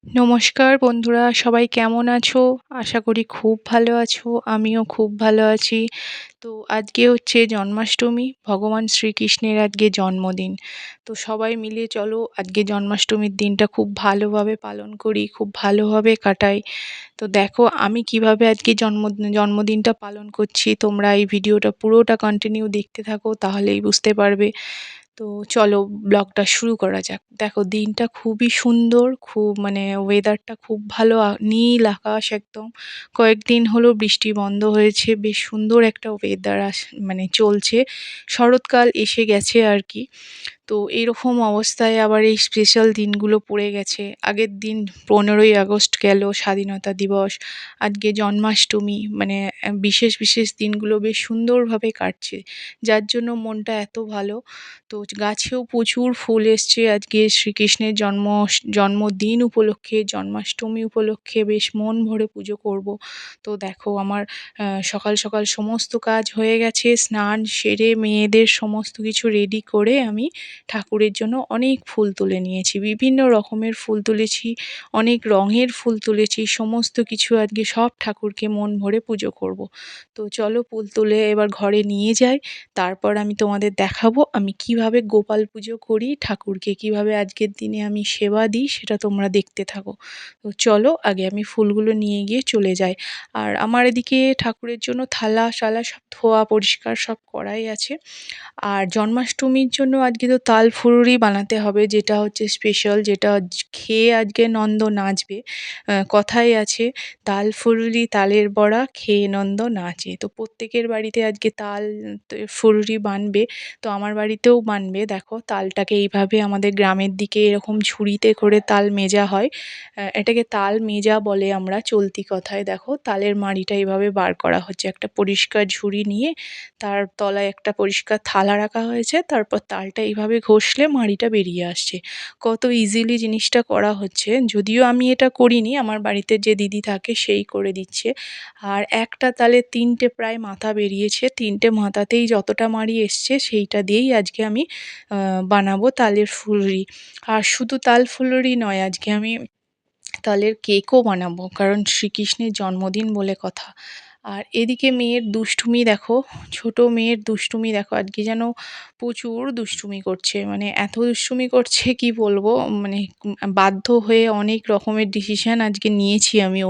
নমস্কার বন্ধুরা, সবাই কেমন আছো? আশা করি খুব ভালো আছো। আমিও খুব ভালো আছি। তো আজকে হচ্ছে জন্মাষ্টমী, ভগবান শ্রীকৃষ্ণের আজকে জন্মদিন। তো সবাই মিলে চলো আজকে জন্মাষ্টমীর দিনটা খুব ভালোভাবে পালন করি, খুব ভালোভাবে কাটাই। তো দেখো আমি কিভাবে আজকে জন্মদিনটা পালন করছি। তোমরা এই ভিডিওটা পুরোটা কন্টিনিউ দেখতে থাকো, তাহলেই বুঝতে পারবে। তো চলো ব্লগটা শুরু করা যাক। দেখো দিনটা খুবই সুন্দর, খুব মানে ওয়েদারটা খুব ভালো, নীল আকাশ একদম। কয়েকদিন হলো বৃষ্টি বন্ধ হয়েছে, বেশ সুন্দর একটা ওয়েদার মানে চলছে। শরৎকাল এসে গেছে আর কি। তো এরকম অবস্থায় আবার এই স্পেশাল দিনগুলো পড়ে গেছে। আগের দিন 15ই আগস্ট গেল, স্বাধীনতা দিবস। আজকে জন্মাষ্টমী, মানে বিশেষ বিশেষ দিনগুলো বেশ সুন্দরভাবে কাটছে, যার জন্য মনটা এত ভালো। তো গাছেও প্রচুর ফুল এসছে আজকে শ্রীকৃষ্ণের জন্মদিন উপলক্ষে, জন্মাষ্টমী উপলক্ষে বেশ মন ভরে পুজো করব। তো দেখো আমার সকাল সকাল সমস্ত কাজ হয়ে গেছে, স্নান সেরে মেয়েদের সমস্ত কিছু রেডি করে আমি ঠাকুরের জন্য অনেক ফুল তুলে নিয়েছি, বিভিন্ন রকমের ফুল তুলেছি, অনেক রঙের ফুল তুলেছি, সমস্ত কিছু আজকে সব ঠাকুরকে মন ভরে পুজো করব। তো চলো ফুল তুলে এবার ঘরে নিয়ে যাই, তারপর আমি তোমাদের দেখাবো আমি কিভাবে গোপাল পুজো করি, ঠাকুরকে কিভাবে আজকের দিনে আমি সেবা দিই, সেটা তোমরা দেখতে থাকো। তো চলো আগে আমি ফুলগুলো নিয়ে গিয়ে চলে যাই। আর আমার এদিকে ঠাকুরের জন্য থালা শালা সব ধোয়া পরিষ্কার সব করাই আছে। আর জন্মাষ্টমীর জন্য আজকে তো তাল ফুলুরি বানাতে হবে, যেটা হচ্ছে স্পেশাল, যেটা খেয়ে আজকে নন্দ নাচবে। কথায় আছে, তাল ফুলুরি তালের বড়া খেয়ে নন্দ নাচে। তো প্রত্যেকের বাড়িতে আজকে তাল ফুলুরি বানবে। তো আমার বাড়িতেও বানবে। দেখো তালটাকে এইভাবে আমাদের গ্রামের দিকে এরকম ঝুড়িতে করে তাল মেজা হয়। এটাকে তাল মেজা বলে আমরা চলতি কথায়। দেখো তালের মাড়িটা এইভাবে বার করা হচ্ছে, একটা পরিষ্কার ঝুড়ি নিয়ে তার তলায় একটা পরিষ্কার থালা রাখা হয়েছে, তারপর তালটা এইভাবে ঘষলে মাড়িটা বেরিয়ে আসছে। কত ইজিলি জিনিসটা করা হচ্ছে, যদিও আমি এটা করিনি, আমার বাড়িতে যে দিদি থাকে সেই করে দিচ্ছে। আর একটা তালে 3টে প্রায় মাথা বেরিয়েছে, 3টে মাথাতেই যতটা মাড়ি এসছে সেইটা দিয়েই আজকে আমি বানাবো তালের ফুলুরি। আর শুধু তাল ফুলুরি নয়, আজকে আমি তালের কেকও বানাবো, কারণ শ্রীকৃষ্ণের জন্মদিন বলে কথা। আর এদিকে মেয়ের দুষ্টুমি দেখো, ছোট মেয়ের দুষ্টুমি দেখো, আজকে যেন প্রচুর দুষ্টুমি করছে, মানে এত দুষ্টুমি করছে কি বলবো। মানে বাধ্য হয়ে অনেক রকমের ডিসিশন আজকে নিয়েছি আমি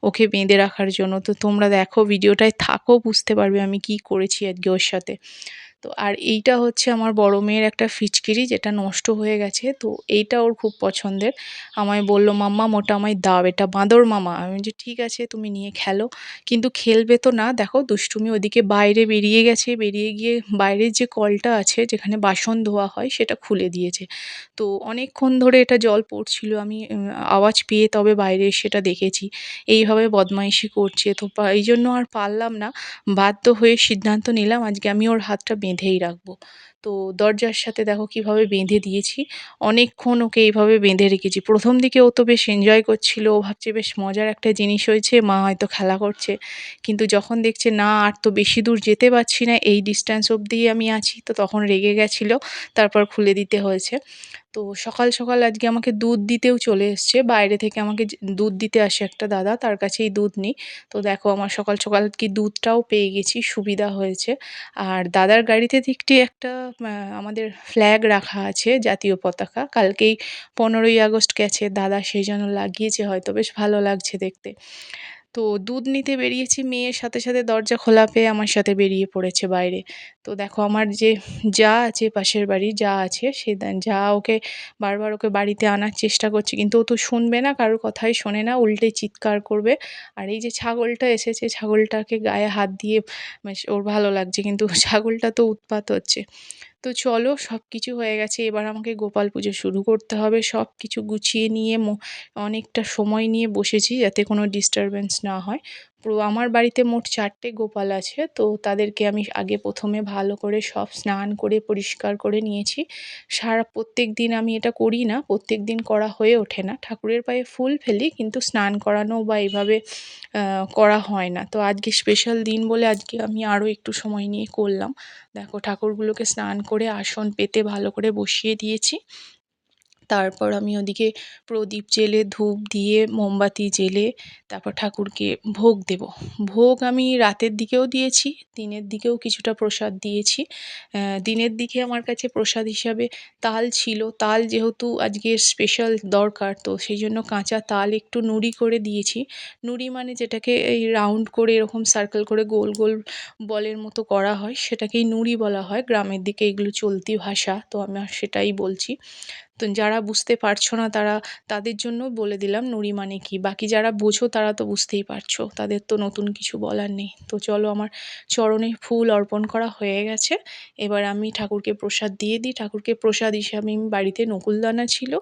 ওকে বেঁধে রাখার জন্য। তো তোমরা দেখো ভিডিওটায় থাকো, বুঝতে পারবে আমি কি করেছি আজকে ওর সাথে। তো আর এইটা হচ্ছে আমার বড় মেয়ের একটা ফিচকিরি, যেটা নষ্ট হয়ে গেছে, তো এইটা ওর খুব পছন্দের। আমায় বলল, মাম্মা ওটা আমায় দাও, এটা বাঁদর মামা। আমি বলছি ঠিক আছে তুমি নিয়ে খেলো, কিন্তু খেলবে তো না। দেখো দুষ্টুমি ওদিকে বাইরে বেরিয়ে গেছে, বেরিয়ে গিয়ে বাইরের যে কলটা আছে যেখানে বাসন ধোয়া হয় সেটা খুলে দিয়েছে। তো অনেকক্ষণ ধরে এটা জল পড়ছিল, আমি আওয়াজ পেয়ে তবে বাইরে সেটা দেখেছি। এইভাবে বদমাইশি করছে, তো এই জন্য আর পারলাম না, বাধ্য হয়ে সিদ্ধান্ত নিলাম আজকে আমি ওর হাতটা বেঁধেই রাখবো। তো দরজার সাথে দেখো কিভাবে বেঁধে দিয়েছি, অনেকক্ষণ ওকে এইভাবে বেঁধে রেখেছি। প্রথম দিকে ও তো বেশ এনজয় করছিল, ও ভাবছে বেশ মজার একটা জিনিস হয়েছে, মা হয়তো খেলা করছে। কিন্তু যখন দেখছে না আর তো বেশি দূর যেতে পারছি না, এই ডিস্ট্যান্স অবধিই আমি আছি, তো তখন রেগে গেছিলো, তারপর খুলে দিতে হয়েছে। তো সকাল সকাল আজকে আমাকে দুধ দিতেও চলে এসছে, বাইরে থেকে আমাকে দুধ দিতে আসে একটা দাদা, তার কাছেই দুধ নিই। তো দেখো আমার সকাল সকাল কি দুধটাও পেয়ে গেছি, সুবিধা হয়েছে। আর দাদার গাড়িতে দিকটি একটা আমাদের ফ্ল্যাগ রাখা আছে, জাতীয় পতাকা। কালকেই 15ই আগস্ট গেছে, দাদা সেই জন্য লাগিয়েছে, হয়তো বেশ ভালো লাগছে দেখতে। তো দুধ নিতে বেরিয়েছি, মেয়ের সাথে সাথে দরজা খোলা পেয়ে আমার সাথে বেরিয়ে পড়েছে বাইরে। তো দেখো আমার যে জা আছে, পাশের বাড়ি জা আছে, সে জা ওকে বারবার ওকে বাড়িতে আনার চেষ্টা করছে, কিন্তু ও তো শুনবে না, কারোর কথাই শোনে না, উল্টে চিৎকার করবে। আর এই যে ছাগলটা এসেছে, ছাগলটাকে গায়ে হাত দিয়ে বেশ ওর ভালো লাগছে, কিন্তু ছাগলটা তো উৎপাত হচ্ছে। তো চলো সব কিছু হয়ে গেছে, এবার আমাকে গোপাল পুজো শুরু করতে হবে। সব কিছু গুছিয়ে নিয়ে অনেকটা সময় নিয়ে বসেছি যাতে কোনো ডিস্টারবেন্স না হয়। পুরো আমার বাড়িতে মোট 4টে গোপাল আছে, তো তাদেরকে আমি আগে প্রথমে ভালো করে সব স্নান করে পরিষ্কার করে নিয়েছি। প্রত্যেক দিন আমি এটা করি না, প্রত্যেক দিন করা হয়ে ওঠে না, ঠাকুরের পায়ে ফুল ফেলি কিন্তু স্নান করানো বা এইভাবে করা হয় না। তো আজকে স্পেশাল দিন বলে আজকে আমি আরও একটু সময় নিয়ে করলাম। দেখো ঠাকুরগুলোকে স্নান করে আসন পেতে ভালো করে বসিয়ে দিয়েছি। তারপর আমি ওদিকে প্রদীপ জ্বেলে ধূপ দিয়ে মোমবাতি জ্বেলে তারপর ঠাকুরকে ভোগ দেব। ভোগ আমি রাতের দিকেও দিয়েছি, দিনের দিকেও কিছুটা প্রসাদ দিয়েছি। দিনের দিকে আমার কাছে প্রসাদ হিসাবে তাল ছিল। তাল যেহেতু আজকে স্পেশাল দরকার, তো সেই জন্য কাঁচা তাল একটু নুড়ি করে দিয়েছি। নুড়ি মানে যেটাকে এই রাউন্ড করে এরকম সার্কেল করে গোল গোল বলের মতো করা হয়, সেটাকেই নুড়ি বলা হয়। গ্রামের দিকে এগুলো চলতি ভাষা, তো আমি সেটাই বলছি। তো যারা বুঝতে পারছো না তাদের জন্য বলে দিলাম নুড়ি মানে কি। বাকি যারা বোঝো তারা তো বুঝতেই পারছো, তাদের তো নতুন কিছু বলার নেই। তো চলো, আমার চরণে ফুল অর্পণ করা হয়ে গেছে। এবার আমি ঠাকুরকে প্রসাদ দিয়ে দিই। ঠাকুরকে প্রসাদ হিসাবে আমি বাড়িতে নকুলদানা ছিল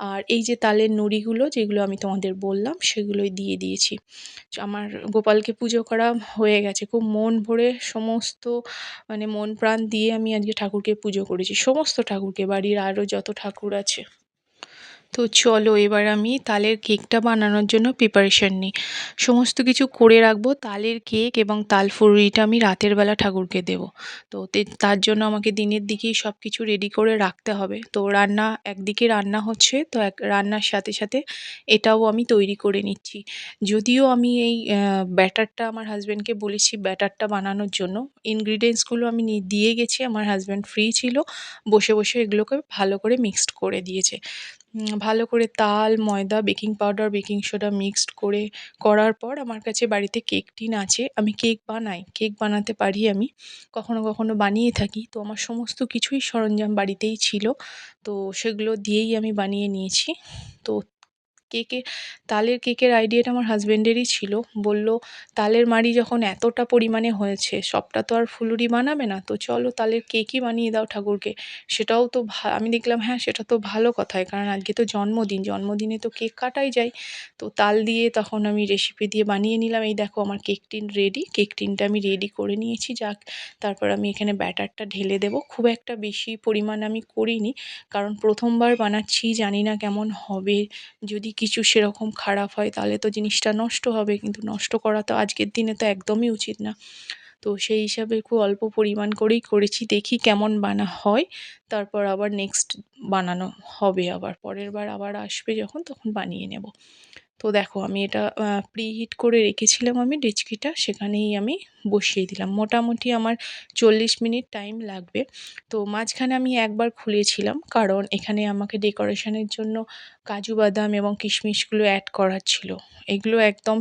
আর এই যে তালের নুড়িগুলো যেগুলো আমি তোমাদের বললাম সেগুলোই দিয়ে দিয়েছি। আমার গোপালকে পুজো করা হয়ে গেছে। খুব মন ভরে সমস্ত মানে মন প্রাণ দিয়ে আমি আজকে ঠাকুরকে পুজো করেছি, সমস্ত ঠাকুরকে, বাড়ির আরও যত ঠাকুর আছে। তো চলো, এবার আমি তালের কেকটা বানানোর জন্য প্রিপারেশন নিই। সমস্ত কিছু করে রাখবো। তালের কেক এবং তালফুড়িটা আমি রাতের বেলা ঠাকুরকে দেবো। তো তার জন্য আমাকে দিনের দিকেই সব কিছু রেডি করে রাখতে হবে। তো একদিকে রান্না হচ্ছে, তো রান্নার সাথে সাথে এটাও আমি তৈরি করে নিচ্ছি। যদিও আমি এই ব্যাটারটা আমার হাজব্যান্ডকে বলেছি ব্যাটারটা বানানোর জন্য। ইনগ্রিডিয়েন্টসগুলো আমি দিয়ে গেছি, আমার হাজব্যান্ড ফ্রি ছিল, বসে বসে এগুলোকে ভালো করে মিক্সড করে দিয়েছে। ভালো করে তাল, ময়দা, baking powder, baking soda mixed করার পর আমার কাছে বাড়িতে কেক টিন আছে। আমি কেক বানাই, কেক বানাতে পারি আমি। কখনো কখনো বানিয়ে থাকি। তো আমার সমস্ত কিছুই সরঞ্জাম বাড়িতেই ছিল। তো সেগুলো দিয়েই আমি বানিয়ে নিয়েছি। তো কেকে তালের কেকের আইডিয়াটা আমার হাজব্যান্ডেরই ছিল। বলল, "তালের মাড়ি যখন এতটা পরিমাণে হয়েছে, সবটা তো আর ফুলুরি বানাবে না। তো চলো তালের কেকই বানিয়ে দাও ঠাকুরকে।" সেটাও তো আমি দেখলাম হ্যাঁ, সেটা তো ভালো কথাই। কারণ আজকে তো জন্মদিন, জন্মদিনে তো কেক কাটাই যায়। তো তাল দিয়ে তখন আমি রেসিপি দিয়ে বানিয়ে নিলাম। এই দেখো আমার কেক টিন রেডি। কেক টিনটা আমি রেডি করে নিয়েছি। যাক, তারপর আমি এখানে ব্যাটারটা ঢেলে দেবো। খুব একটা বেশি পরিমাণ আমি করিনি। কারণ ১ম বার বানাচ্ছি, জানি না কেমন হবে। যদি কিছু সেরকম খারাপ হয় তাহলে তো জিনিসটা নষ্ট হবে, কিন্তু নষ্ট করা তো আজকের দিনে তো একদমই উচিত না। তো সেই হিসাবে খুব অল্প পরিমাণ করেই করেছি, দেখি কেমন হয়। তারপর আবার নেক্সট বানানো হবে, আবার পরের বার আবার আসবে যখন, তখন বানিয়ে নেব। তো দেখো আমি এটা প্রিহিট করে রেখেছিলাম আমি ডেচকিটা, সেখানেই আমি বসিয়ে দিলাম। মোটামুটি আমার 40 মিনিট টাইম লাগবে। তো মাঝখানে আমি একবার খুলেছিলাম, কারণ এখানে আমাকে ডেকোরেশনের জন্য কাজু বাদাম এবং কিশমিশগুলো অ্যাড করার ছিল। এগুলো একদম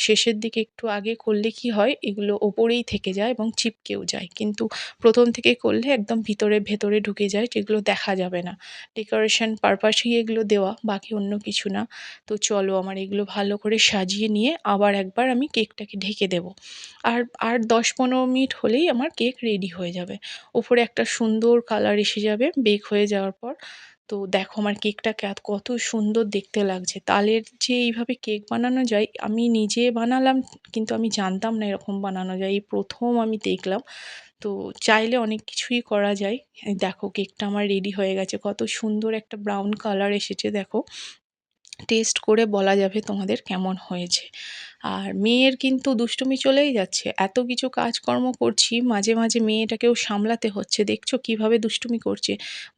শেষের দিকে একটু আগে করলে কি হয়, এগুলো ওপরেই থেকে যায় এবং চিপকেও যায়। কিন্তু প্রথম থেকে করলে একদম ভিতরে ভেতরে ঢুকে যায়, যেগুলো দেখা যাবে না। ডেকোরেশন পারপাসেই এগুলো দেওয়া, বাকি অন্য কিছু না। তো চলো, আমার এগুলো ভালো করে সাজিয়ে নিয়ে আবার একবার আমি কেকটাকে ঢেকে দেবো। আর 10-15 মিনিট হলেই আমার কেক রেডি হয়ে যাবে। ওপরে একটা সুন্দর কালার এসে যাবে বেক হয়ে যাওয়ার পর। তো দেখো আমার কেকটা কত সুন্দর দেখতে লাগছে। তালের যে এইভাবে কেক বানানো যায়, আমি নিজে বানালাম, কিন্তু আমি জানতাম না এরকম বানানো যায়। এই প্রথম আমি দেখলাম। তো চাইলে অনেক কিছুই করা যায়। এই দেখো কেকটা আমার রেডি হয়ে গেছে। কত সুন্দর একটা ব্রাউন কালার এসেছে দেখো। টেস্ট করে বলা যাবে তোমাদের কেমন হয়েছে। আর মেয়ের কিন্তু দুষ্টুমি চলেই যাচ্ছে। এত কিছু কাজকর্ম করছি, মাঝে মাঝে মেয়েটাকেও সামলাতে হচ্ছে। দেখছো কিভাবে দুষ্টুমি করছে।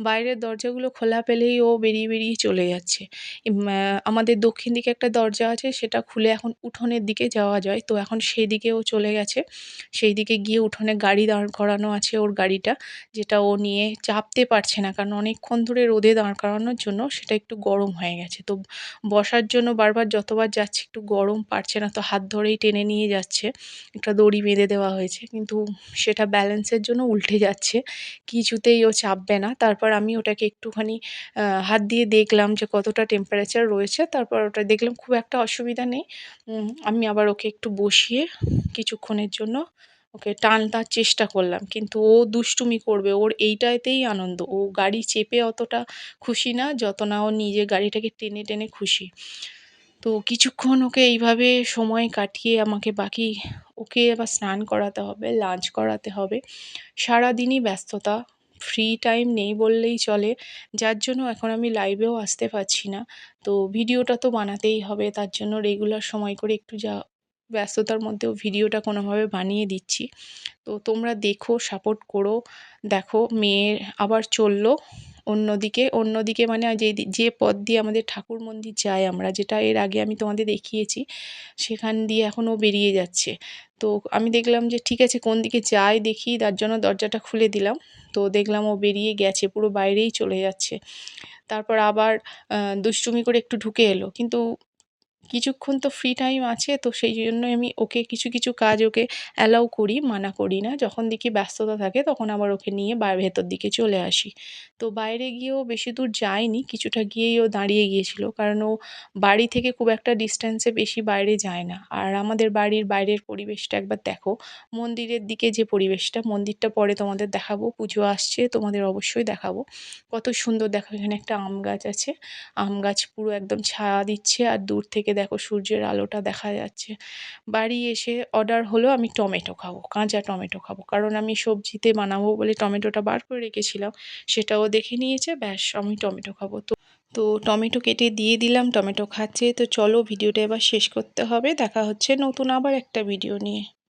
বাইরের দরজাগুলো খোলা পেলেই ও বেরিয়ে বেরিয়ে চলে যাচ্ছে। আমাদের দক্ষিণ দিকে একটা দরজা আছে, সেটা খুলে এখন উঠোনের দিকে যাওয়া যায়। তো এখন সেদিকে ও চলে গেছে। সেই দিকে গিয়ে উঠোনে গাড়ি দাঁড় করানো আছে, ওর গাড়িটা, যেটা ও নিয়ে চাপতে পারছে না। কারণ অনেকক্ষণ ধরে রোদে দাঁড় করানোর জন্য সেটা একটু গরম হয়ে গেছে। তো বসার জন্য বারবার যতবার যাচ্ছে একটু গরম, পারছে না, তো হাত ধরেই টেনে নিয়ে যাচ্ছে। একটা দড়ি বেঁধে দেওয়া হয়েছে, কিন্তু সেটা ব্যালেন্সের জন্য উল্টে যাচ্ছে। কিছুতেই ও চাপবে না। তারপর আমি ওটাকে একটুখানি হাত দিয়ে দেখলাম যে কতটা টেম্পারেচার রয়েছে। তারপর ওটা দেখলাম খুব একটা অসুবিধা নেই। আমি আবার ওকে একটু বসিয়ে কিছুক্ষণের জন্য ওকে টানতে চেষ্টা করলাম। কিন্তু ও দুষ্টুমি করবে, ওর এইটাতেই আনন্দ। ও গাড়ি চেপে অতটা খুশি না, যত না ও নিজে গাড়িটাকে টেনে টেনে খুশি। তো কিছুক্ষণ ওকে এইভাবে সময় কাটিয়ে আমাকে ওকে আবার স্নান করাতে হবে, লাঞ্চ করাতে হবে। সারাদিনই ব্যস্ততা, ফ্রি টাইম নেই বললেই চলে। যার জন্য এখন আমি লাইভেও আসতে পারছি না। তো ভিডিওটা তো বানাতেই হবে, তার জন্য রেগুলার সময় করে একটু ব্যস্ততার মধ্যেও ভিডিওটা কোনোভাবে বানিয়ে দিচ্ছি। তো তোমরা দেখো, সাপোর্ট করো। দেখো মেয়ে আবার চললো, অন্যদিকে মানে যে পথ দিয়ে আমাদের ঠাকুর মন্দির যাই আমরা, যেটা এর আগে আমি তোমাদের দেখিয়েছি, সেখান দিয়ে এখন ও বেরিয়ে যাচ্ছে। তো আমি দেখলাম যে ঠিক আছে কোন দিকে যায় দেখি, তার জন্য দরজাটা খুলে দিলাম। তো দেখলাম ও বেরিয়ে গেছে, পুরো বাইরেই চলে যাচ্ছে। তারপর আবার দুষ্টুমি করে একটু ঢুকে এলো, কিন্তু কিছুক্ষণ তো ফ্রি টাইম আছে, তো সেই জন্যই আমি ওকে কিছু কিছু কাজ ওকে অ্যালাউ করি, মানা করি না। যখন দেখি ব্যস্ততা থাকে তখন আবার ওকে নিয়ে ভেতর দিকে চলে আসি। তো বাইরে গিয়েও বেশি দূর যায়নি, কিছুটা গিয়েই ও দাঁড়িয়ে গিয়েছিল, কারণ ও বাড়ি থেকে খুব একটা ডিস্ট্যান্সে বেশি বাইরে যায় না। আর আমাদের বাড়ির বাইরের পরিবেশটা একবার দেখো, মন্দিরের দিকে যে পরিবেশটা, মন্দিরটা পরে তোমাদের দেখাবো, পুজো আসছে তোমাদের অবশ্যই দেখাবো। কত সুন্দর দেখো, এখানে একটা আম গাছ আছে, আম গাছ পুরো একদম ছায়া দিচ্ছে, আর দূর থেকে দেখো সূর্যের আলোটা দেখা যাচ্ছে। বাড়ি এসে অর্ডার হলো আমি টমেটো খাবো, কাঁচা টমেটো খাবো, কারণ আমি সবজিতে বানাবো বলে টমেটোটা বার করে রেখেছিলাম, সেটাও দেখে নিয়েছে, ব্যাস আমি টমেটো খাবো। তো টমেটো কেটে দিয়ে দিলাম, টমেটো খাচ্ছে। তো চলো ভিডিওটা এবার শেষ করতে হবে, দেখা হচ্ছে নতুন আবার একটা ভিডিও নিয়ে।